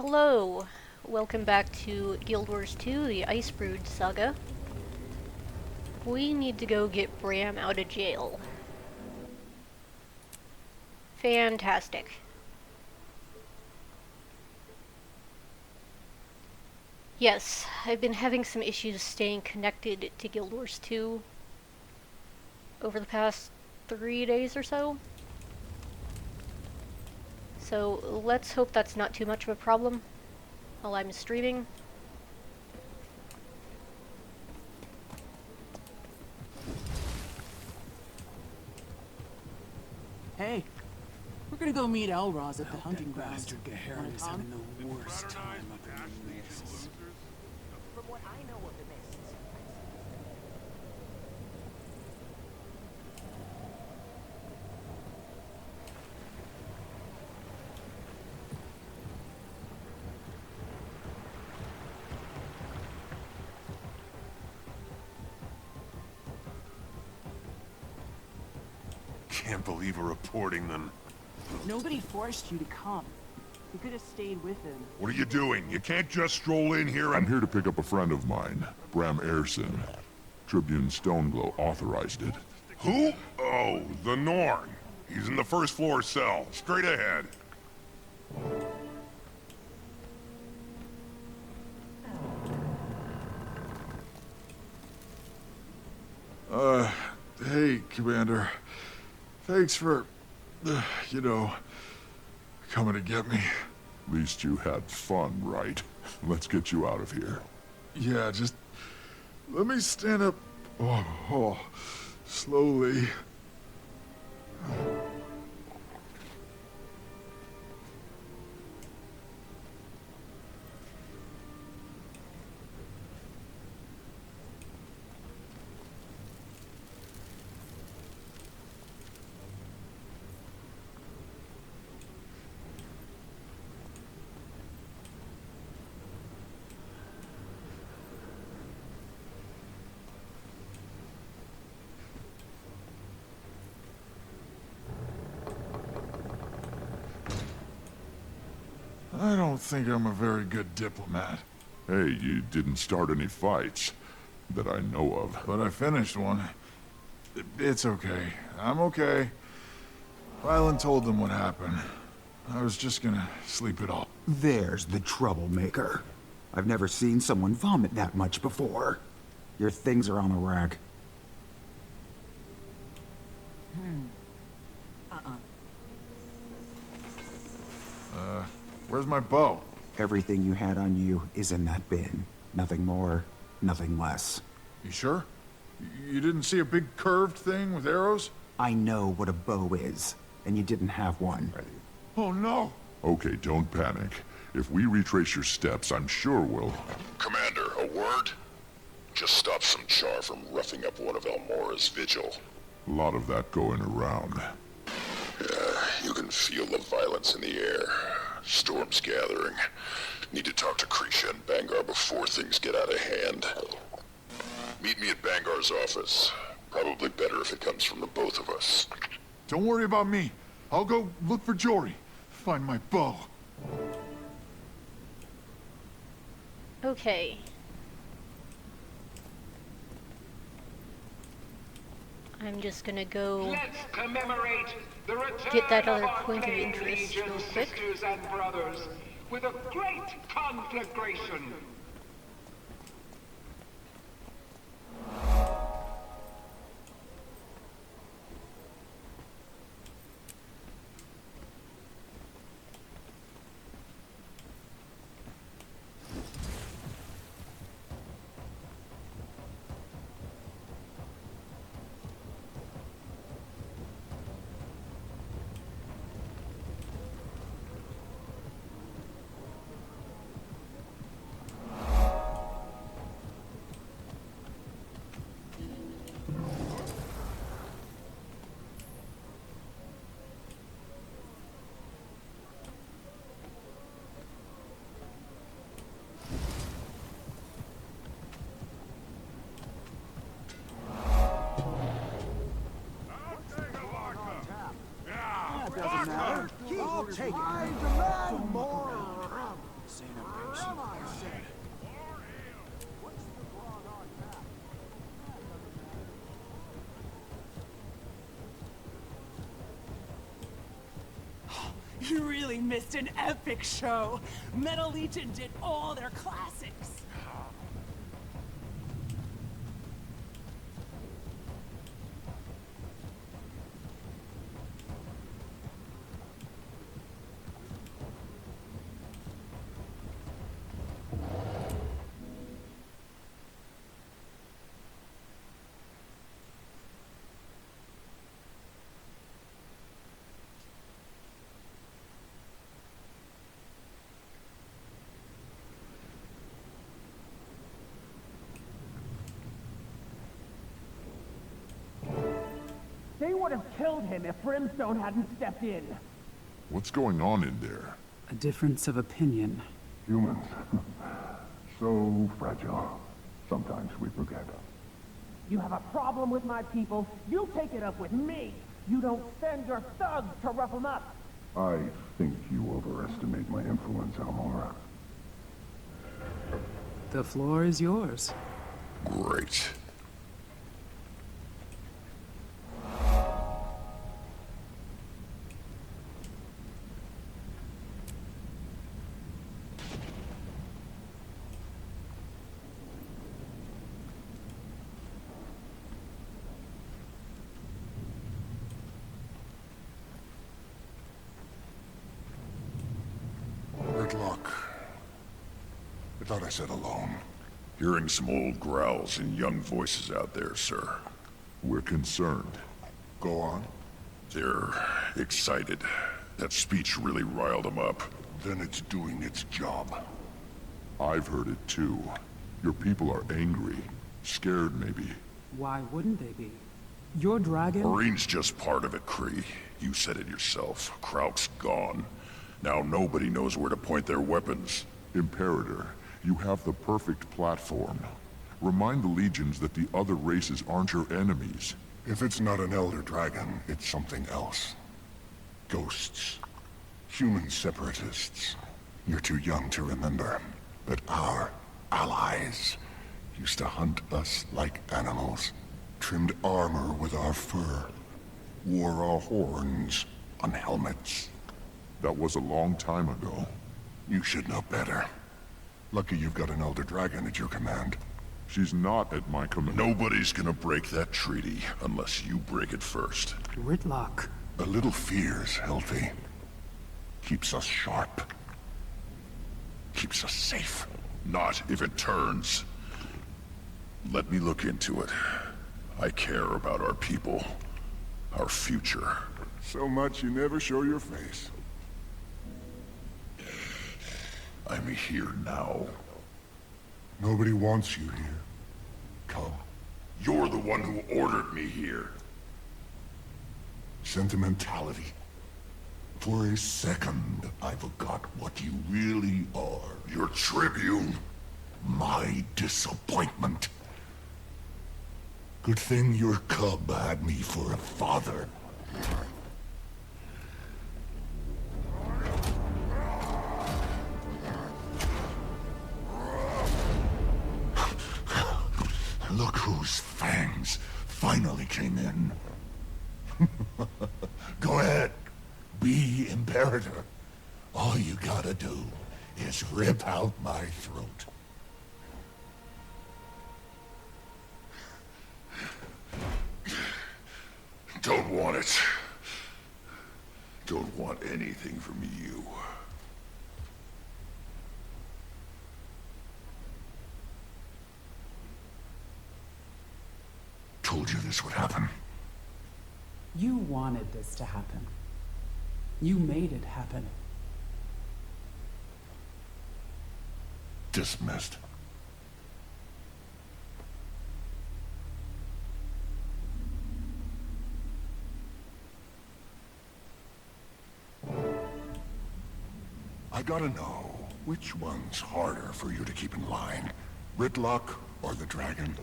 Hello! Welcome back to Guild Wars 2, the Icebrood saga. We need to go get Bram out of jail. Fantastic. Yes, I've been having some issues staying connected to Guild Wars 2 over the past 3 days or so. So let's hope that's not too much of a problem while I'm streaming. Hey, we're gonna go meet Elroz at the hunting grounds. Bastard Gaharin is having the worst time up in the mists. From what I know of the mists, Can't believe we're reporting them. Nobody forced you to come. You could have stayed with him. What are you doing? You can't just stroll in here I'm and... here to pick up a friend of mine, Bram Aerson. Tribune Stoneglow authorized it. Who? Oh, the Norn. He's in the first floor cell. Straight ahead. Hey, Commander. Thanks for, coming to get me. At least you had fun, right? Let's get you out of here. Yeah, just let me stand up. Slowly. I don't think I'm a very good diplomat. Hey, you didn't start any fights that I know of. But I finished one. It's okay. I'm okay. Rylan told them what happened. I was just gonna sleep it off. There's the troublemaker. I've never seen someone vomit that much before. Your things are on a rack. Where's my bow? Everything you had on you is in that bin. Nothing more, nothing less. You sure? You didn't see a big curved thing with arrows? I know what a bow is, and you didn't have one. Oh no! Okay, don't panic. If we retrace your steps, I'm sure we'll... Commander, a word? Just stop some char from roughing up one of Elmora's vigil. A lot of that going around. Yeah, you can feel the violence in the air. Storm's gathering. Need to talk to Krisha and Bangar before things get out of hand. Meet me at Bangar's office. Probably better if it comes from the both of us. Don't worry about me. I'll go look for Jory. Find my bow. Okay. I'm just gonna go Let's commemorate the return get that other of our point of playing interest legion real quick. sisters and brothers with a great conflagration. I'll take it. I demand more. You really missed an epic show. Metal Legion did all their classics. They would have killed him if Brimstone hadn't stepped in. What's going on in there? A difference of opinion. Humans. So fragile. Sometimes we forget. You have a problem with my people, you take it up with me. You don't send your thugs to rough them up. I think you overestimate my influence, Almora. The floor is yours. Great. Good luck. I thought I said alone. Hearing some old growls and young voices out there, sir. We're concerned. Go on. They're excited. That speech really riled them up. Then it's doing its job. I've heard it too. Your people are angry. Scared, maybe. Why wouldn't they be? Your dragon... Marine's just part of it, Kree. You said it yourself. Krauk's gone. Now nobody knows where to point their weapons. Imperator, you have the perfect platform. Remind the Legions that the other races aren't your enemies. If it's not an Elder Dragon, it's something else. Ghosts. Human separatists. You're too young to remember. But our allies used to hunt us like animals. Trimmed armor with our fur. Wore our horns on helmets. That was a long time ago. You should know better. Lucky you've got an Elder Dragon at your command. She's not at my command. Nobody's gonna break that treaty unless you break it first. Whitlock. A little fear's healthy. Keeps us sharp. Keeps us safe. Not if it turns. Let me look into it. I care about our people. Our future. So much you never show your face. I'm here now. Nobody wants you here. Come. You're the one who ordered me here. Sentimentality. For a second, I forgot what you really are. Your tribune. My disappointment. Good thing your cub had me for a father. Look whose fangs finally came in. Go ahead. Be Imperator. All you gotta do is rip out my throat. Don't want it. Don't want anything from you. Told you this would happen. You wanted this to happen. You made it happen. Dismissed. I gotta know, which one's harder for you to keep in line? Ritlock or the dragon?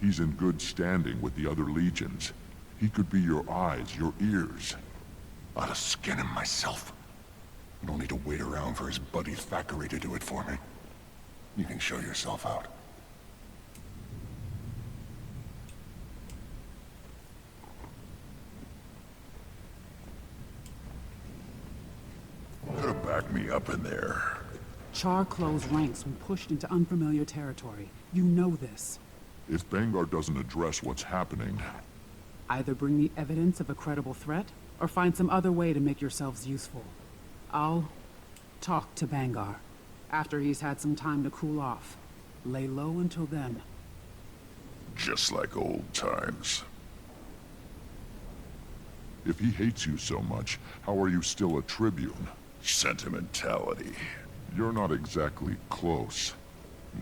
He's in good standing with the other legions. He could be your eyes, your ears. I'd skin him myself. I don't need to wait around for his buddy Thackeray to do it for me. You can show yourself out. back me up in there. Char closed ranks when pushed into unfamiliar territory. You know this. If Vanguard doesn't address what's happening, Either bring me evidence of a credible threat, or find some other way to make yourselves useful. I'll talk to Bangar after he's had some time to cool off. Lay low until then. Just like old times. if he hates you so much, how are you still a Tribune? Sentimentality. You're not exactly close.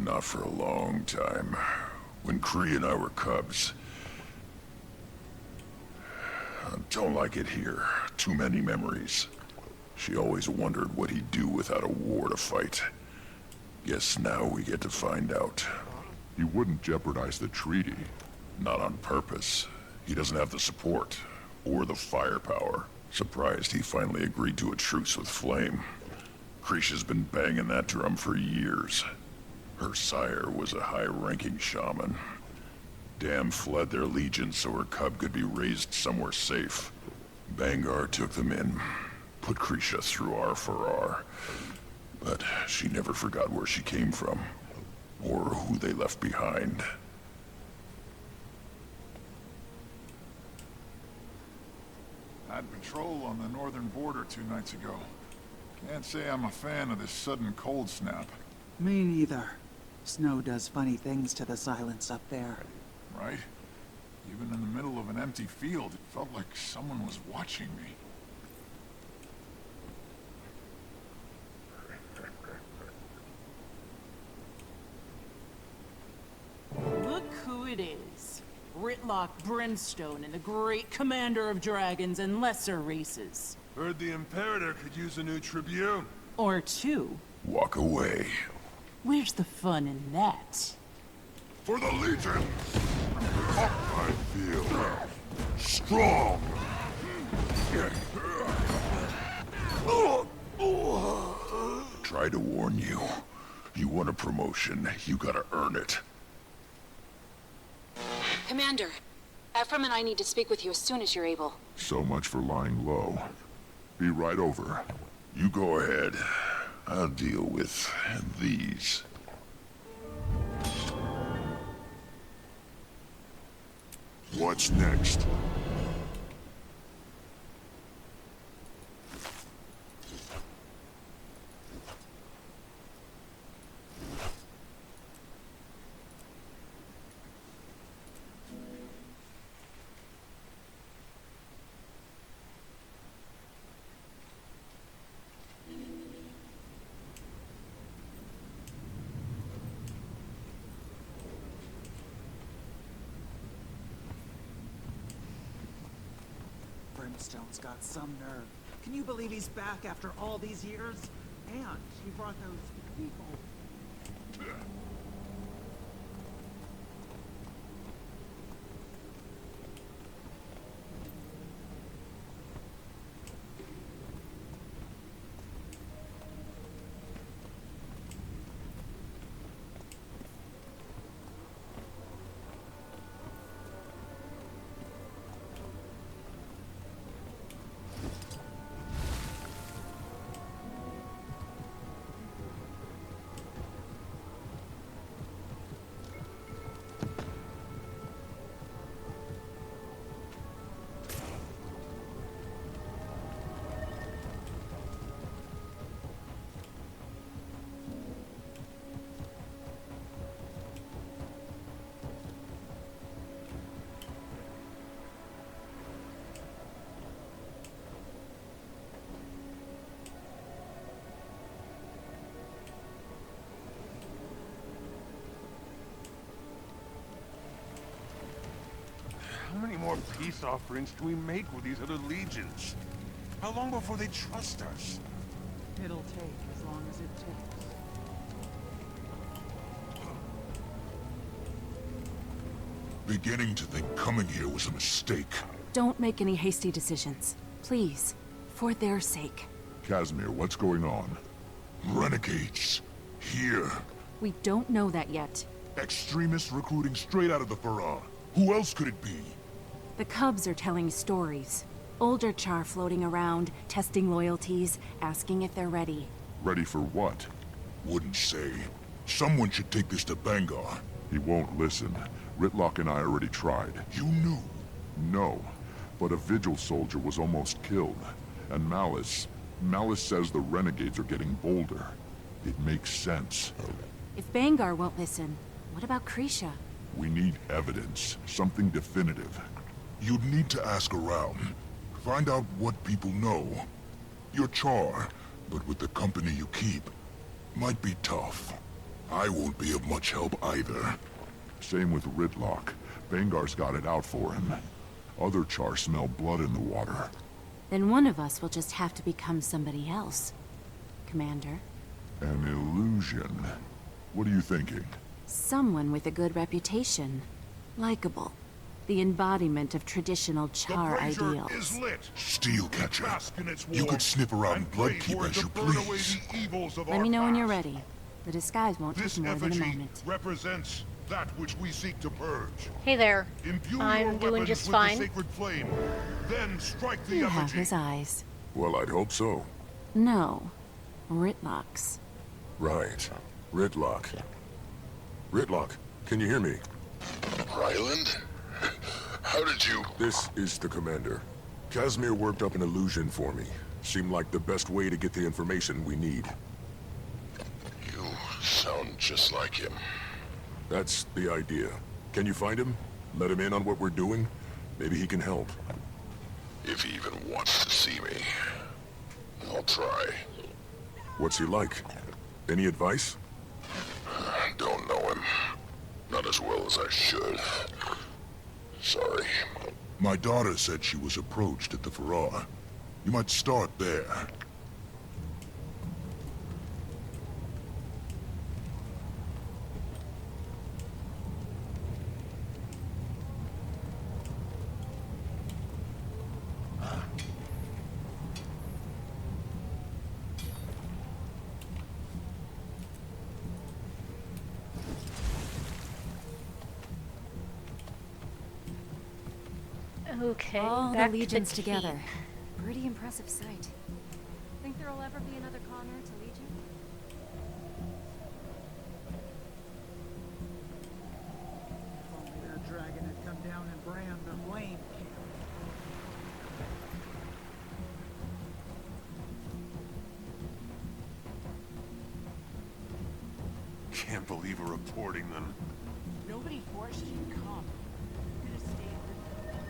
Not for a long time. When Kree and I were cubs. I don't like it here. Too many memories. She always wondered what he'd do without a war to fight. Guess now we get to find out. He wouldn't jeopardize the treaty. Not on purpose. He doesn't have the support. Or the firepower. Surprised he finally agreed to a truce with Flame. Krisha's been banging that drum for years. Her sire was a high-ranking shaman. Dam fled their legion so her cub could be raised somewhere safe. Bangar took them in, put Krisha through R for R. But she never forgot where she came from, or who they left behind. I had patrol on the northern border 2 nights ago. Can't say I'm a fan of this sudden cold snap. Me neither. Snow does funny things to the silence up there. Right? Even in the middle of an empty field, it felt like someone was watching me. Look who it is. Ritlock Brimstone and the great commander of dragons and lesser races. Heard the Imperator could use a new Tribune. Or 2. Walk away. Where's the fun in that? For the Legion! I feel strong! Try to warn you. You want a promotion, you gotta earn it. Commander, Ephraim and I need to speak with you as soon as you're able. So much for lying low. Be right over. You go ahead. I'll deal with these. What's next? Brimstone's got some nerve. Can you believe he's back after all these years? And he brought those people. How many more peace offerings can we make with these other legions? How long before they trust us? It'll take as long as it takes. Beginning to think coming here was a mistake. Don't make any hasty decisions. Please. For their sake. Casimir, what's going on? Renegades. Here. We don't know that yet. Extremists recruiting straight out of the Farah. Who else could it be? The Cubs are telling stories. Older Char floating around, testing loyalties, asking if they're ready. Ready for what? Wouldn't say. Someone should take this to Bangar. He won't listen. Ritlock and I already tried. You knew? No, but a Vigil soldier was almost killed. And Malice says the renegades are getting bolder. It makes sense. If Bangar won't listen, what about Krisha? We need evidence, something definitive. You'd need to ask around. Find out what people know. You're Char, but with the company you keep, might be tough. I won't be of much help either. Same with Ritlock. Bangar's got it out for him. Other Char smell blood in the water. Then one of us will just have to become somebody else. Commander. An illusion. What are you thinking? Someone with a good reputation. Likable. The embodiment of traditional Char ideals. Is lit. Steelcatcher. Bask in its You warmth, could snip around and pray Bloodkeep for it as to you burn away please. the evils of Let our me know when you're past. ready. The disguise won't This take more than a effigy moment. represents that which we seek to purge. Hey there. Imbue I'm your doing weapons just with fine. the sacred flame, then strike the You have effigy. his eyes. Well, I'd hope so. No. Ritlock's. Right. Ritlock. Ritlock, can you hear me? Ryland? How did you... This is the commander. Casimir worked up an illusion for me. Seemed like the best way to get the information we need. You sound just like him. That's the idea. Can you find him? Let him in on what we're doing? Maybe he can help. If he even wants to see me. I'll try. What's he like? Any advice? Don't know him. Not as well as I should. Sorry. My daughter said she was approached at the Farrar. You might start there. Okay, All back the legions to the together. keep. Pretty impressive sight. Think there'll ever be another Connor to Legion? If only their dragon had come down and brand the flame camp. Can't believe we're reporting them. Nobody forced you to come. You could have stayed with them.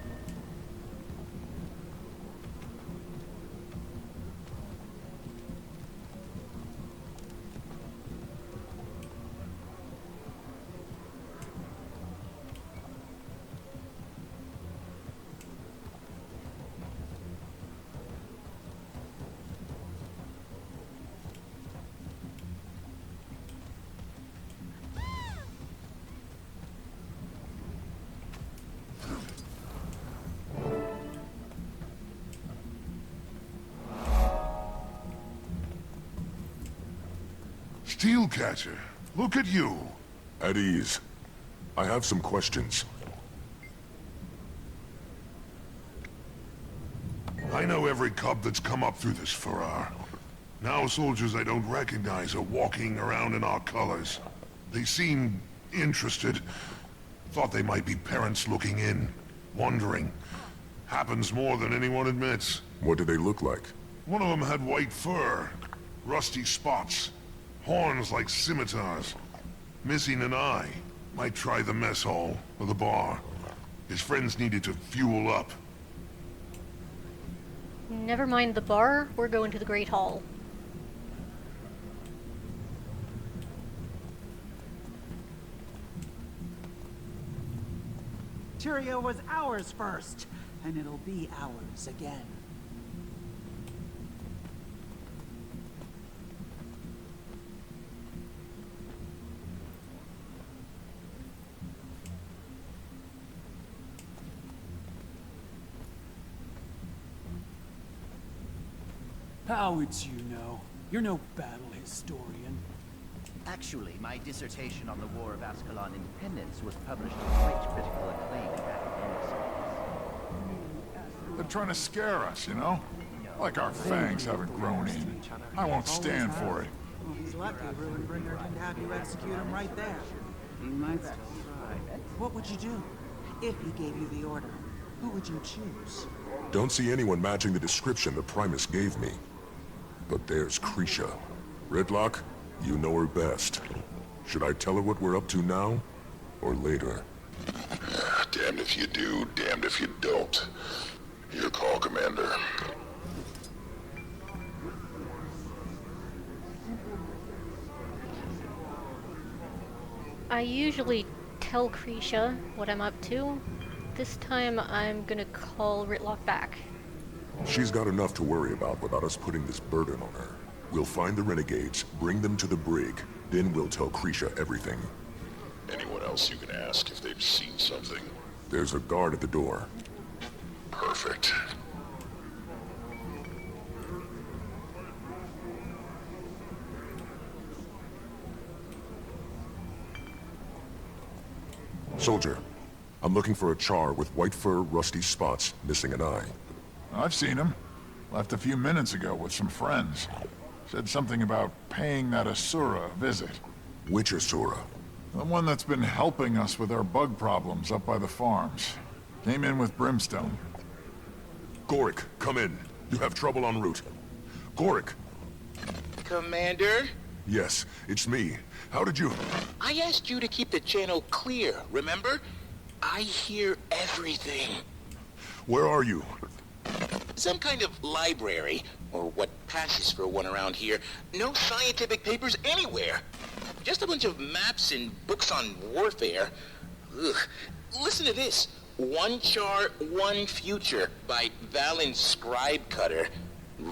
Steelcatcher, look at you. At ease. I have some questions. I know every cub that's come up through this Farrar. Now soldiers I don't recognize are walking around in our colors. They seem interested. Thought they might be parents looking in, wondering. Happens more than anyone admits. What do they look like? One of them had white fur, rusty spots, horns like scimitars. Missing an eye. Might try the mess hall or the bar. His friends needed to fuel up. Never mind the bar, we're going to the Great Hall. Tyria was ours first, and it'll be ours again. How would you know? You're no battle historian. Actually, my dissertation on the War of Ascalon Independence was published to great critical acclaim in academic circles. They're trying to scare us, you know? Like our fangs haven't grown in. I won't stand for it. Well, he's lucky Ruinbringer didn't have you execute him right there. He might still try. What would you do? If he gave you the order, who would you choose? Don't see anyone matching the description the Primus gave me. But there's Krisha. Redlock, you know her best. Should I tell her what we're up to now? Or later? Damned if you do, damned if you don't. Your call, Commander. I usually tell Krisha what I'm up to. This time I'm gonna call Ritlock back. She's got enough to worry about without us putting this burden on her. We'll find the renegades, bring them to the brig, then we'll tell Krisha everything. Anyone else you can ask if they've seen something? There's a guard at the door. Perfect. Soldier, I'm looking for a char with white fur, rusty spots, missing an eye. I've seen him. Left a few minutes ago with some friends. Said something about paying that Asura a visit. Which Asura? The one that's been helping us with our bug problems up by the farms. Came in with brimstone. Gorik, come in. You have trouble en route. Gorik! Commander? Yes, it's me. How did you... I asked you to keep the channel clear, remember? I hear everything. Where are you? Some kind of library, or what passes for one around here. No scientific papers anywhere. Just a bunch of maps and books on warfare. Ugh. Listen to this. One Char, One Future by Valen Scribe Cutter.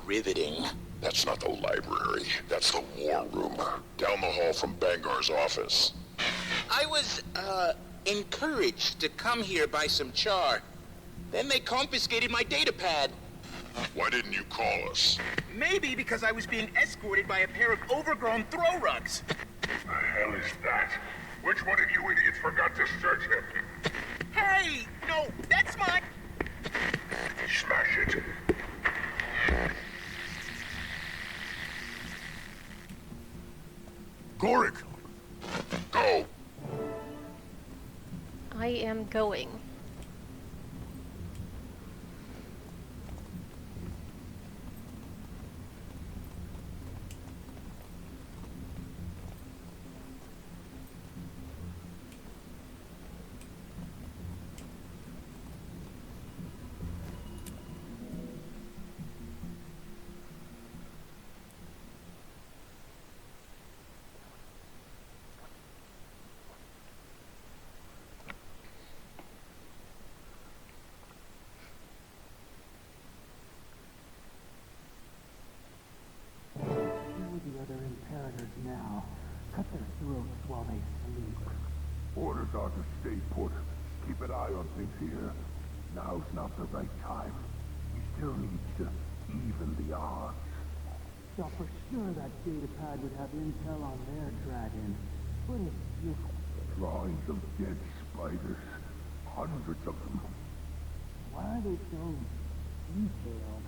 Riveting. That's not the library. That's the war room. Down the hall from Bangar's office. I was, encouraged to come here by some Char. Then they confiscated my datapad. Why didn't you call us? Maybe because I was being escorted by a pair of overgrown throw rugs. The hell is that? Which one of you idiots forgot to search him? Hey! No, that's mine! Smash it. Gorik! Go! I am going. Now, cut their throats while they sleep. Orders are to stay put. Keep an eye on things here. Now's not the right time. We still need to even the odds. So for sure that datapad would have intel on their dragon. But it's just... Drawings of dead spiders. Hundreds of them. Why are they so detailed?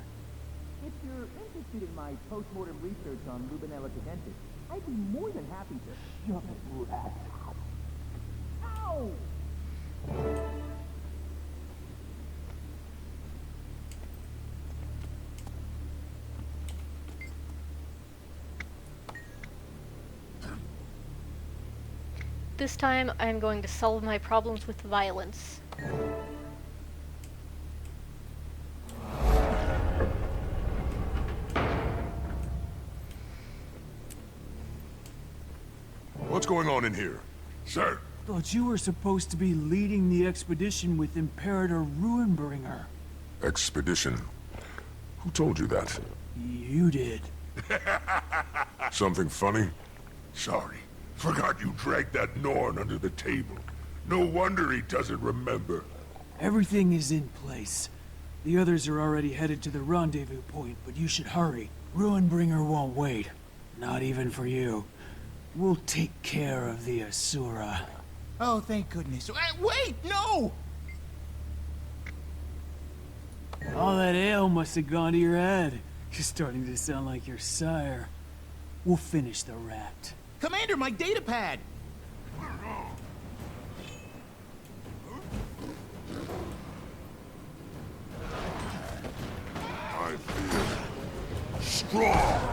If you're interested in my post-mortem research on Lubinella cadentis, I'd be more than happy to... Shut it, rat. Ow! This time, I'm going to solve my problems with violence. What's going on in here? Sir? Thought you were supposed to be leading the expedition with Imperator Ruinbringer. Expedition? Who told you that? You did. Something funny? Sorry. Forgot you dragged that Norn under the table. No wonder he doesn't remember. Everything is in place. The others are already headed to the rendezvous point, but you should hurry. Ruinbringer won't wait. Not even for you. We'll take care of the Asura. Oh, thank goodness. Wait, no! All that ale must have gone to your head. You're starting to sound like your sire. We'll finish the rat. Commander, my data pad! I feel strong.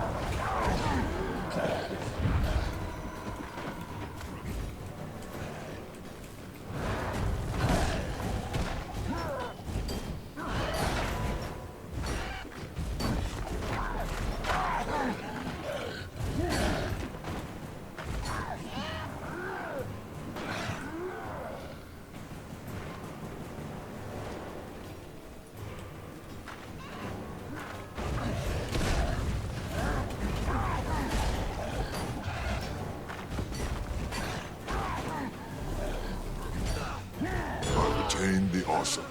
I've attained the awesome.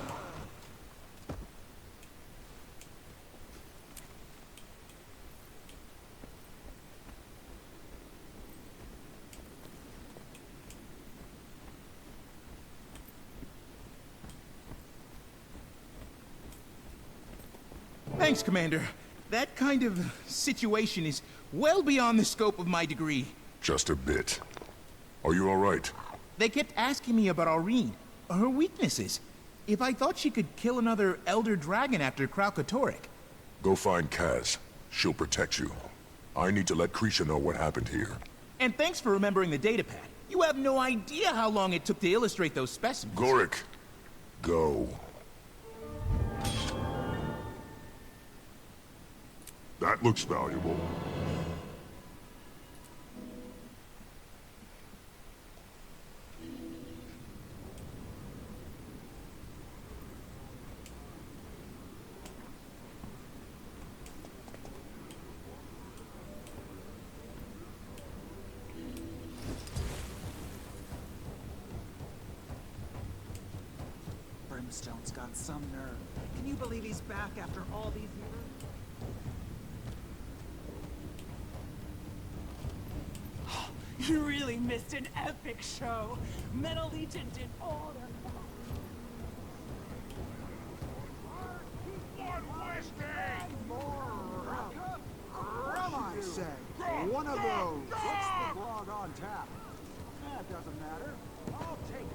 Thanks, Commander. That kind of situation is well beyond the scope of my degree. Just a bit. Are you all right? They kept asking me about Aurene, her weaknesses. If I thought she could kill another Elder Dragon after Kralkatorrik. Go find Kaz. She'll protect you. I need to let Krisha know what happened here. And thanks for remembering the datapad. You have no idea how long it took to illustrate those specimens. Gorik, go. That looks valuable. Brimstone's got some nerve. Can you believe he's back after all these years? You really missed an epic show. Metal Legion did all their... Rum, I say. One of those. What's the grog on tap? That doesn't matter. I'll take it.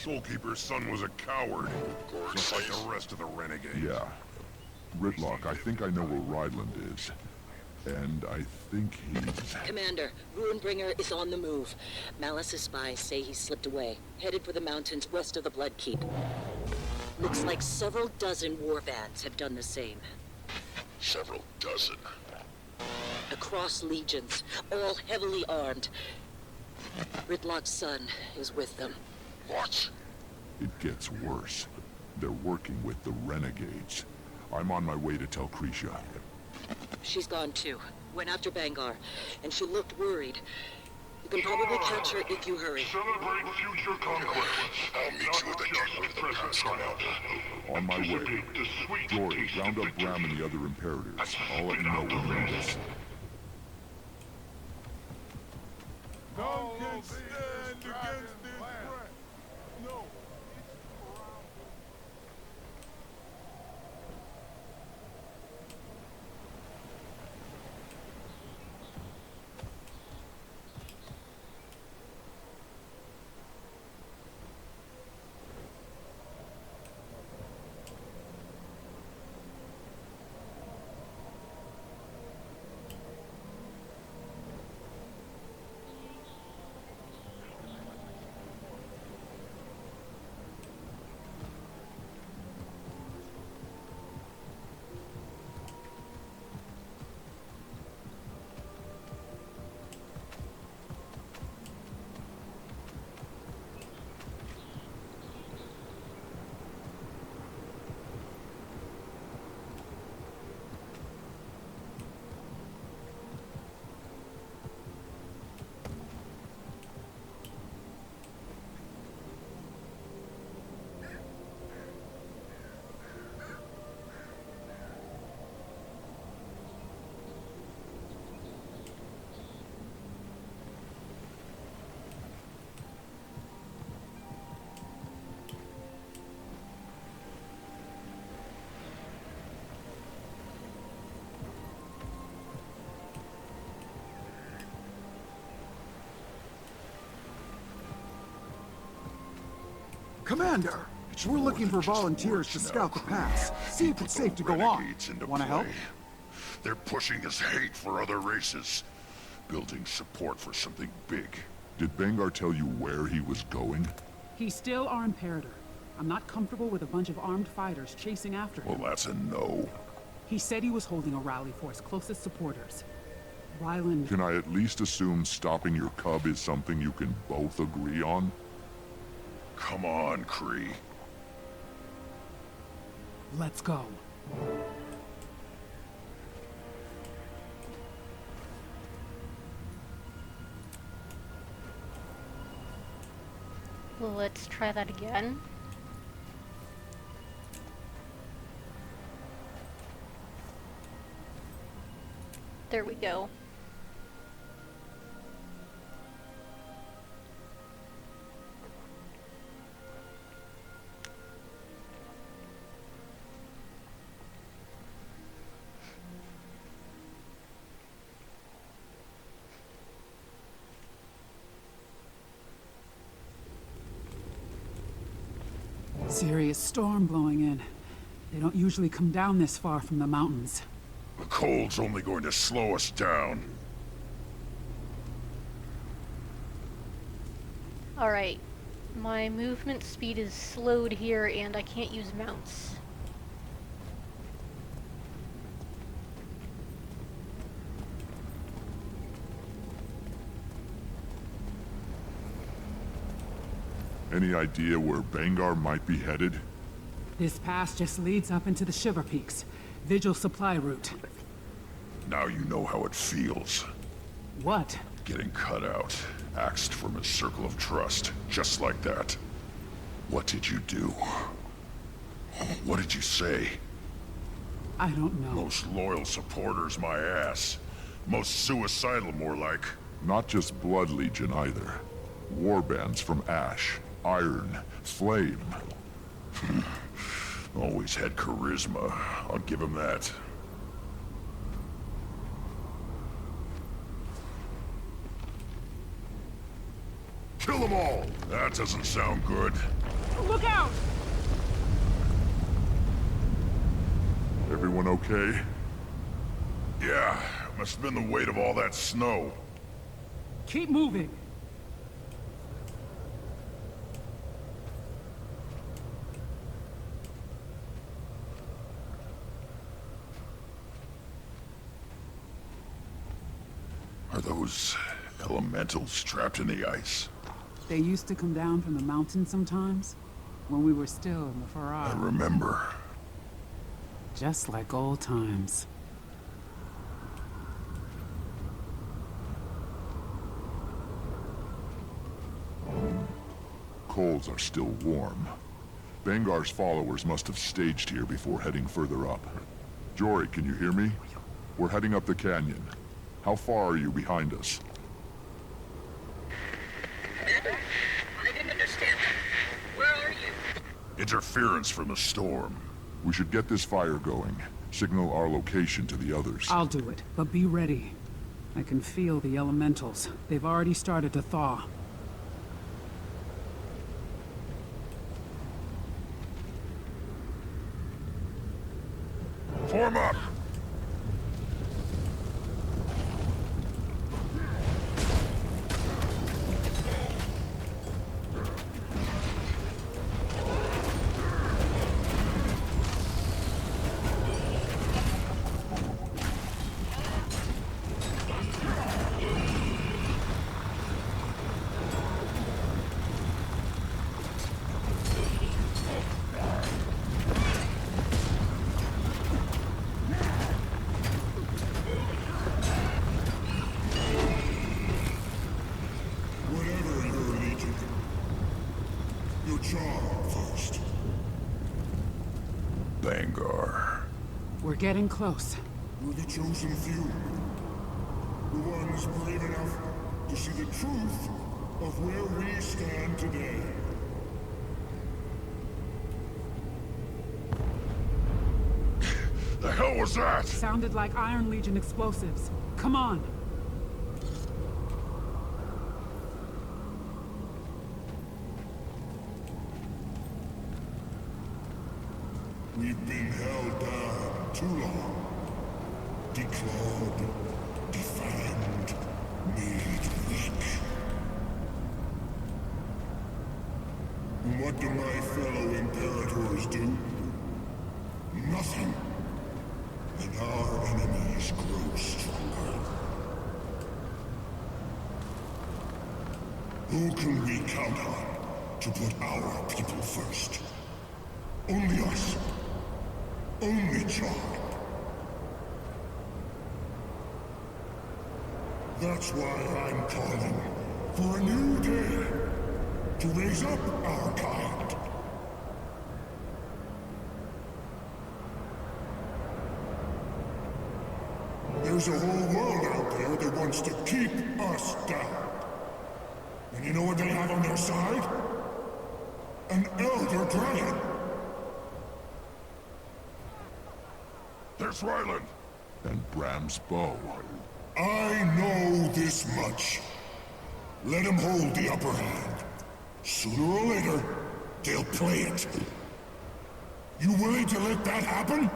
Soulkeeper's son was a coward, just like the rest of the renegades. Yeah. Ridlock, I think I know where Rydland is. And I think he's... Commander, Ruinbringer is on the move. Malice's spies say he slipped away, headed for the mountains west of the Blood Keep. Looks like several dozen war bands have done the same. Several dozen. Across legions, all heavily armed. Ridlock's son is with them. What? It gets worse. They're working with the renegades. I'm on my way to tell Krisha. She's gone too. Went after Bangar, and she looked worried. You can probably catch her if you hurry. Celebrate future conquests. I'll meet you at the gateway to the pass, Commander. On my way. Jory, round up Bram and the other Imperators. I'll let you know when we need us. None can stand against this threat. No. Commander, we're looking for volunteers to scout the pass. See if it's safe to go on. Wanna help? They're pushing his hate for other races, building support for something big. Did Bangar tell you where he was going? He's still our imperator. I'm not comfortable with a bunch of armed fighters chasing after him. Well, that's a no. He said he was holding a rally for his closest supporters. Ryland... Can I at least assume stopping your cub is something you can both agree on? Come on, Kree. Let's go. Let's try that again. There we go. Serious storm blowing in. They don't usually come down this far from the mountains. The cold's only going to slow us down. Alright. My movement speed is slowed here and I can't use mounts. Any idea where Bangar might be headed? This pass just leads up into the Shiver Peaks. Vigil supply route. Now you know how it feels. What? Getting cut out, axed from his circle of trust, just like that. What did you do? What did you say? I don't know. Most loyal supporters, my ass. Most suicidal, more like. Not just Blood Legion either. Warbands from Ash, Iron, Flame. Always had charisma. I'll give him that. Kill them all! That doesn't sound good. Look out! Everyone okay? Yeah, must have been the weight of all that snow. Keep moving. Are those elementals trapped in the ice? They used to come down from the mountain sometimes, when we were still in the Farah. I remember. Just like old times. Coals are still warm. Bangar's followers must have staged here before heading further up. Jory, can you hear me? We're heading up the canyon. How far are you behind us? I didn't understand that. Where are you? Interference from the storm. We should get this fire going. Signal our location to the others. I'll do it, but be ready. I can feel the elementals. They've already started to thaw. Form up! Whatever your legion, your charm first. Bangar. We're getting close. We're the chosen few. The ones brave enough to see the truth of where we stand today. The hell was that? Sounded like Iron Legion explosives. Come on. We've been held down too long. Declawed, defanged, made weak. And what do my fellow Imperators do? Nothing. And our enemies grow stronger. Who can we count on to put our people first? Only us. Only John. That's why I'm calling for a new day to raise up our kind. There's a whole world out there that wants to keep us down. And you know what they have on their side? An Elder Dragon. There's Ryland! And Bram's bow. I know this much. Let him hold the upper hand. Sooner or later, they'll play it. You willing to let that happen?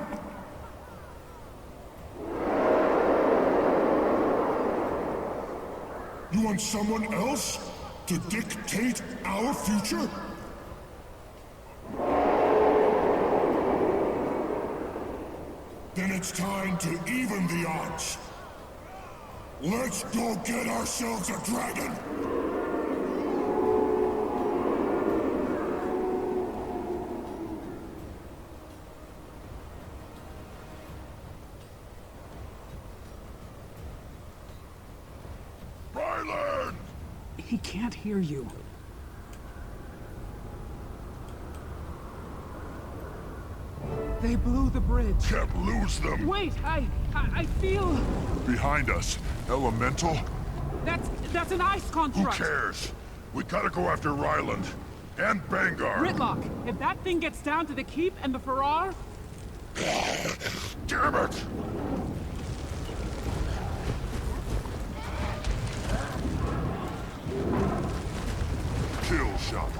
You want someone else to dictate our future? Then it's time to even the odds. Let's go get ourselves a dragon! Ryland! He can't hear you. They blew the bridge. Can't lose them! Wait, I feel... Behind us. Elemental? That's an ice Who construct. cares? We gotta go after Ryland. And Bangar. Gridlock, if that thing gets down to the keep and the Farrar... Damn it! Kill shot.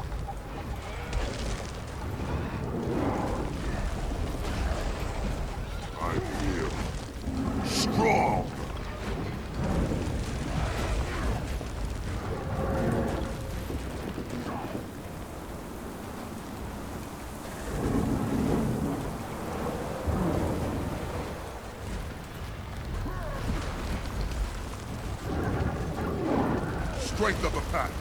I feel strong. Strength of a pack.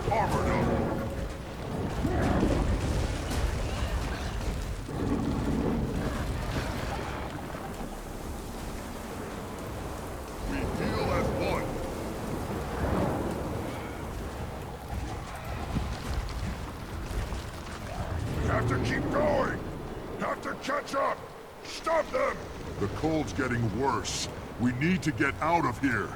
Armored up. We deal as one. We have to keep going. Have to catch up. Stop them. The cold's getting worse. We need to get out of here.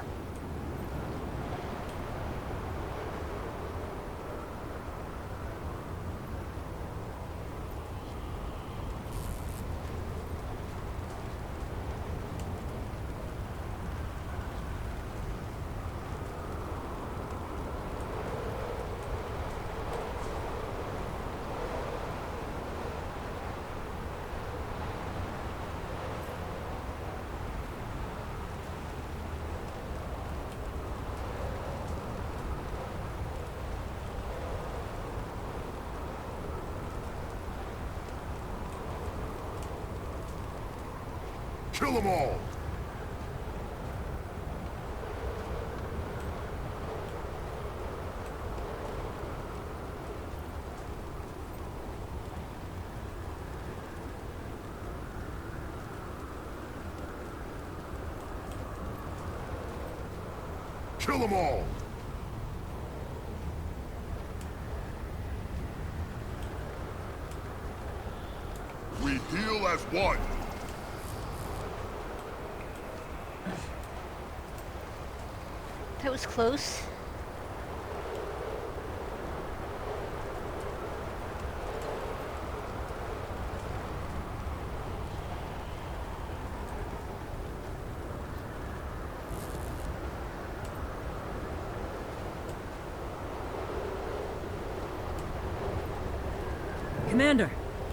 Kill them all. Kill them all. We deal as one. That was close. Commander,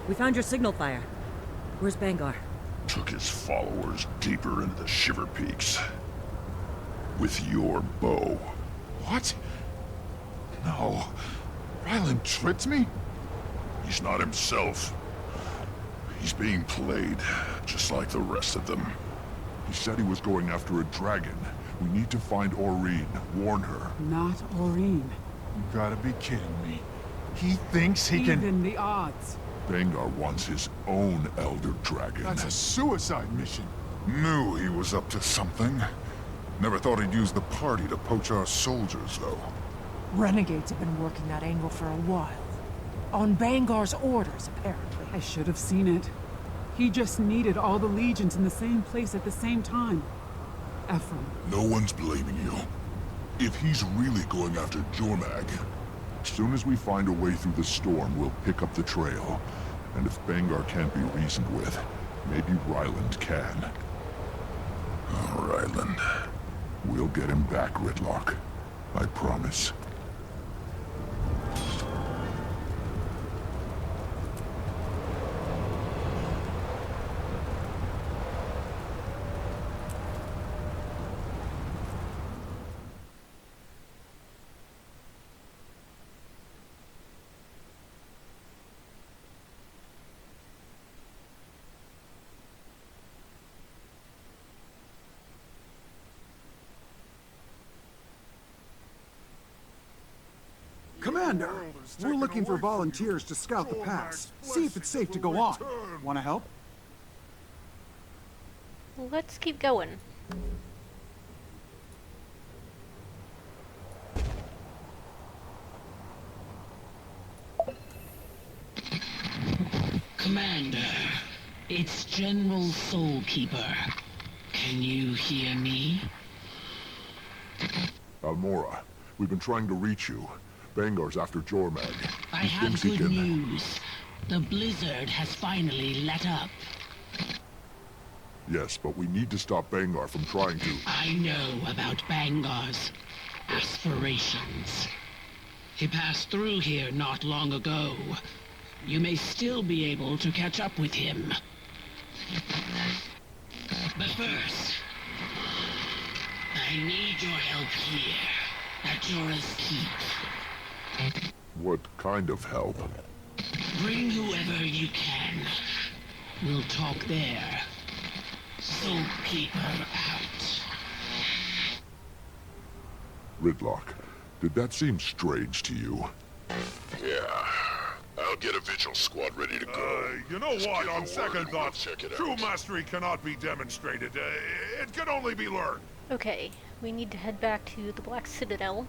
we found your signal fire. Where's Bangar? Took his followers deeper into the Shiver Peaks. With your bow. What? No. Ryland tricked me? He's not himself. He's being played, just like the rest of them. He said he was going after a dragon. We need to find Aurene. Warn her. Not Aurene. You gotta be kidding me. He thinks he can... Even the odds. Bangar wants his own Elder Dragon. That's a suicide mission. Knew he was up to something. Never thought he'd use the party to poach our soldiers, though. Renegades have been working that angle for a while. On Bangar's orders, apparently. I should have seen it. He just needed all the legions in the same place at the same time. Ephraim. No one's blaming you. If he's really going after Jormag... As soon as we find a way through the storm, we'll pick up the trail. And if Bangar can't be reasoned with, maybe Ryland can. Oh, Ryland. We'll get him back, Ridlock. I promise. Commander, we're looking for volunteers to scout the pass. See if it's safe to go on. Want to help? Let's keep going. Commander, it's General Soulkeeper. Can you hear me? Almora, we've been trying to reach you. Bangar's after Jormag. I have good news. The blizzard has finally let up. Yes, but we need to stop Bangar from trying to... I know about Bangar's aspirations. He passed through here not long ago. You may still be able to catch up with him. But first, I need your help here, at Jorah's Keep. What kind of help? Bring whoever you can. We'll talk there. Soulkeeper out. Ridlock, did that seem strange to you? Yeah. I'll get a vigil squad ready to go. You know Just what? give On the second word and we'll thought, check it true out. mastery cannot be demonstrated. It can only be learned. Okay, we need to head back to the Black Citadel.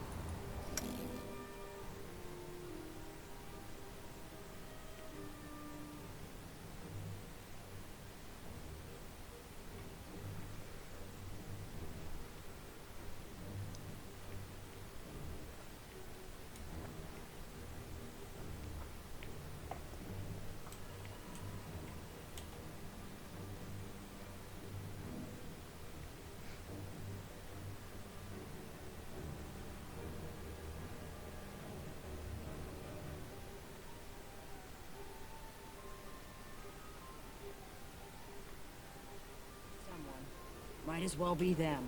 Might as well be them.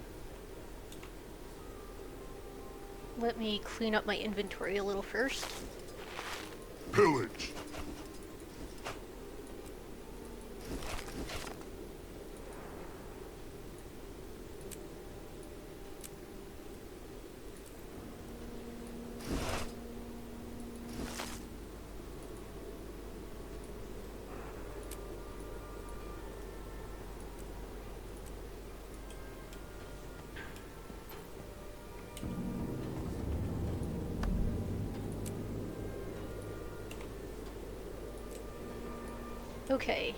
Let me clean up my inventory a little first. Pillage! Okay.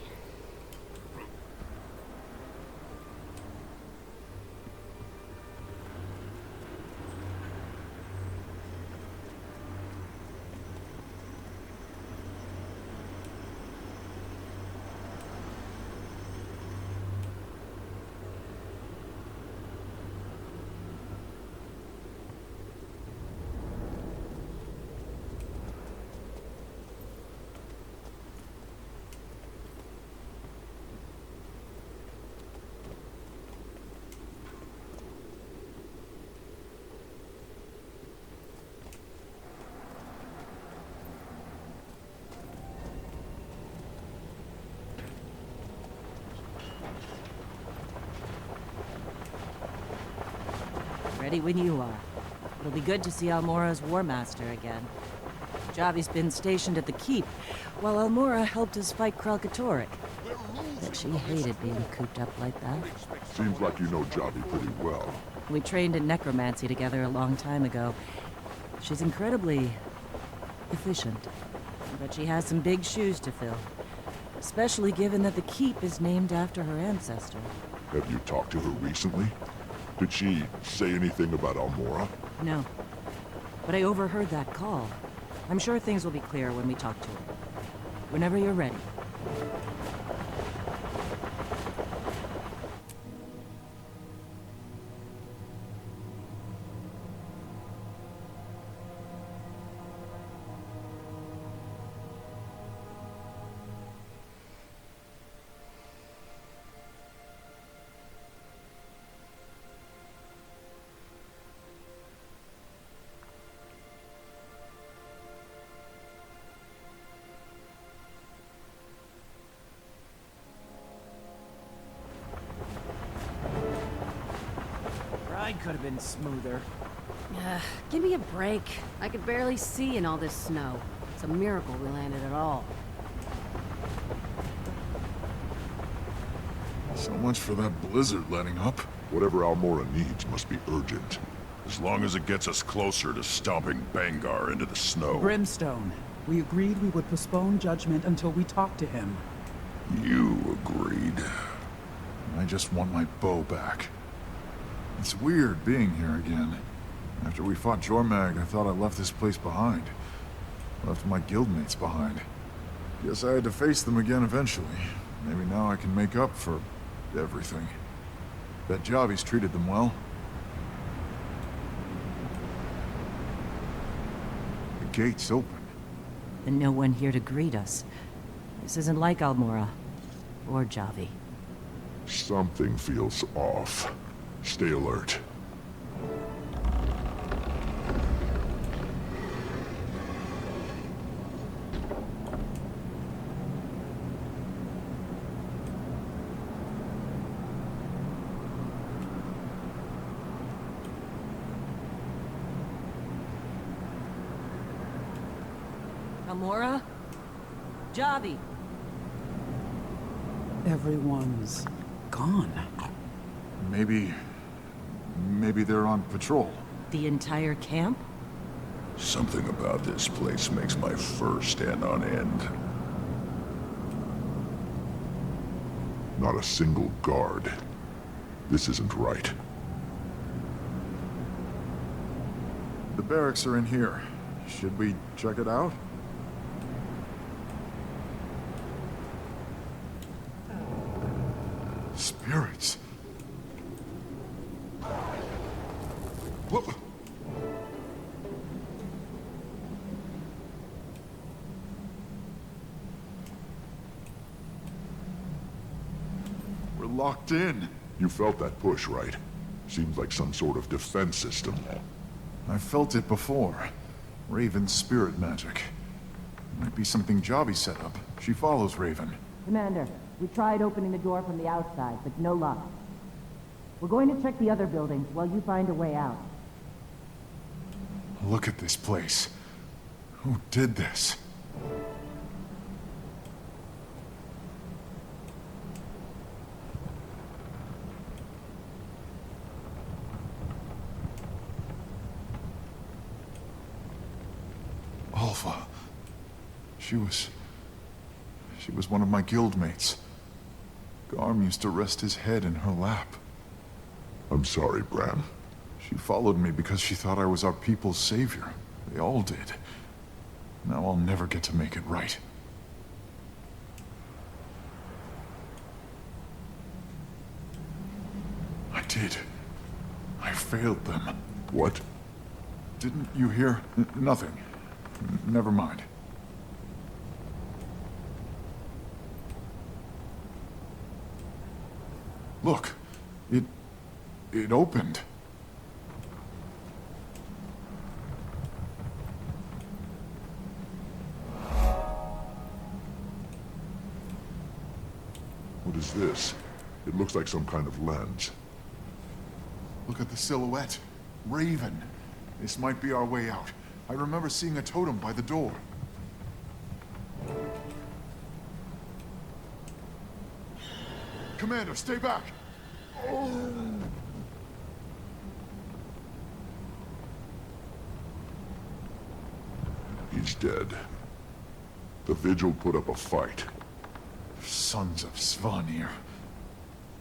ready when you are. It'll be good to see Almora's War Master again. Javi's been stationed at the Keep, while Almora helped us fight Kralkatorrik. Bet she hated being cooped up like that. Seems like you know Javi pretty well. We trained in necromancy together a long time ago. She's incredibly efficient, but she has some big shoes to fill. Especially given that the Keep is named after her ancestor. Have you talked to her recently? Did she say anything about Almora? No. But I overheard that call. I'm sure things will be clear when we talk to her. Whenever you're ready. Ride could have been smoother. Give me a break. I could barely see in all this snow. It's a miracle we landed at all. So much for that blizzard letting up. Whatever Almora needs must be urgent. As long as it gets us closer to stomping Bangar into the snow. Brimstone, we agreed we would postpone judgment until we talked to him. You agreed. I just want my bow back. It's weird being here again. After we fought Jormag, I thought I left this place behind. Left my guildmates behind. Guess I had to face them again eventually. Maybe now I can make up for everything. Bet Javi's treated them well. The gate's open. And no one here to greet us. This isn't like Almora. Or Javi. Something feels off. Stay alert. Almora? Javi! Everyone's gone. Maybe they're on patrol. The entire camp? Something about this place makes my fur stand on end. Not a single guard. This isn't right. The barracks are in here. Should we check it out? Spirits. What? We're locked in. You felt that push, right? Seems like some sort of defense system. I felt it before. Raven's spirit magic. Might be something Javi set up. She follows Raven. Commander, we tried opening the door from the outside, but no luck. We're going to check the other buildings while you find a way out. Look at this place. Who did this? Alpha. She was one of my guildmates. Garm used to rest his head in her lap. I'm sorry, Bram. She followed me because she thought I was our people's savior. They all did. Now I'll never get to make it right. I did. I failed them. What? Didn't you hear? Nothing. Never mind. Look. It opened. What is this? It looks like some kind of lens. Look at the silhouette. Raven. This might be our way out. I remember seeing a totem by the door. Commander, stay back! Oh. He's dead. The Vigil put up a fight. Sons of Svanir.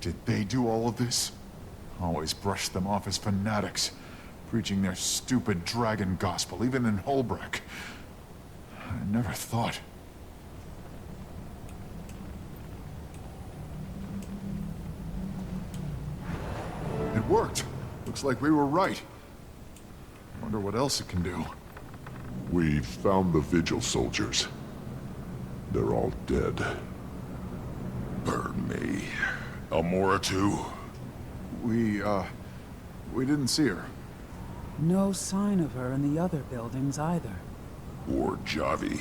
Did they do all of this? Always brushed them off as fanatics, preaching their stupid dragon gospel, even in Holbrook. I never thought. It worked. Looks like we were right. Wonder what else it can do. We found the Vigil soldiers. They're all dead. Burn me. Almora too? We didn't see her. No sign of her in the other buildings either. Or Javi.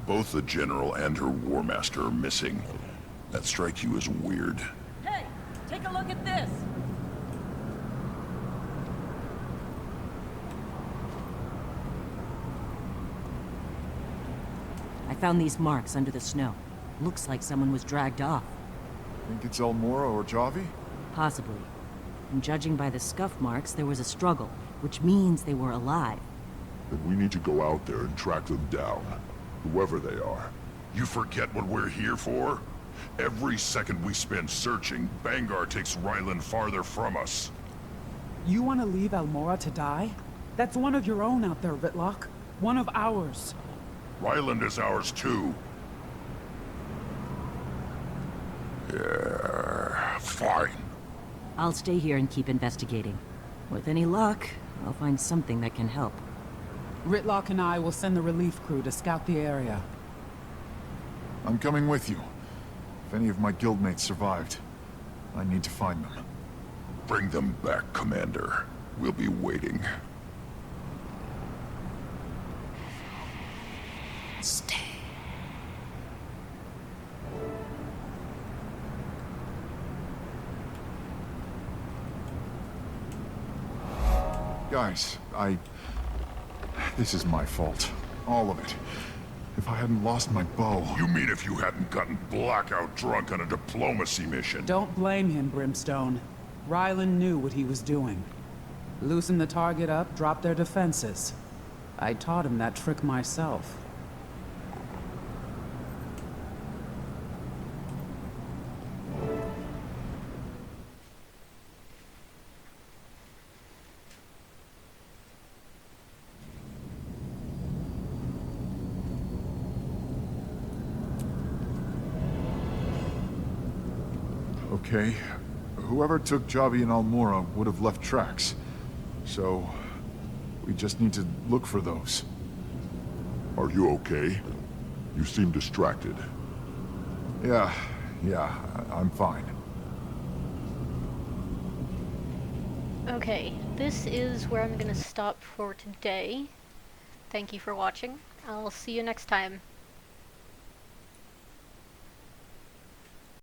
Both the General and her War Master are missing. That strike you as weird. Hey, take a look at this! I found these marks under the snow. Looks like someone was dragged off. Think it's Elmora or Javi? Possibly. And judging by the scuff marks, there was a struggle, which means they were alive. Then we need to go out there and track them down, whoever they are. You forget what we're here for? Every second we spend searching, Bangar takes Ryland farther from us. You want to leave Elmora to die? That's one of your own out there, Whitlock. One of ours. Ryland is ours too. Yeah, fine. I'll stay here and keep investigating. With any luck, I'll find something that can help. Whitlock and I will send the relief crew to scout the area. I'm coming with you. If any of my guildmates survived, I need to find them. Bring them back, Commander. We'll be waiting. Stay. Guys, this is my fault. All of it. If I hadn't lost my bow... You mean if you hadn't gotten blackout drunk on a diplomacy mission? Don't blame him, Brimstone. Ryland knew what he was doing. Loosen the target up, drop their defenses. I taught him that trick myself. Okay. Whoever took Javi and Almora would have left tracks. So, we just need to look for those. Are you okay? You seem distracted. Yeah, I'm fine. Okay, this is where I'm gonna stop for today. Thank you for watching. I'll see you next time.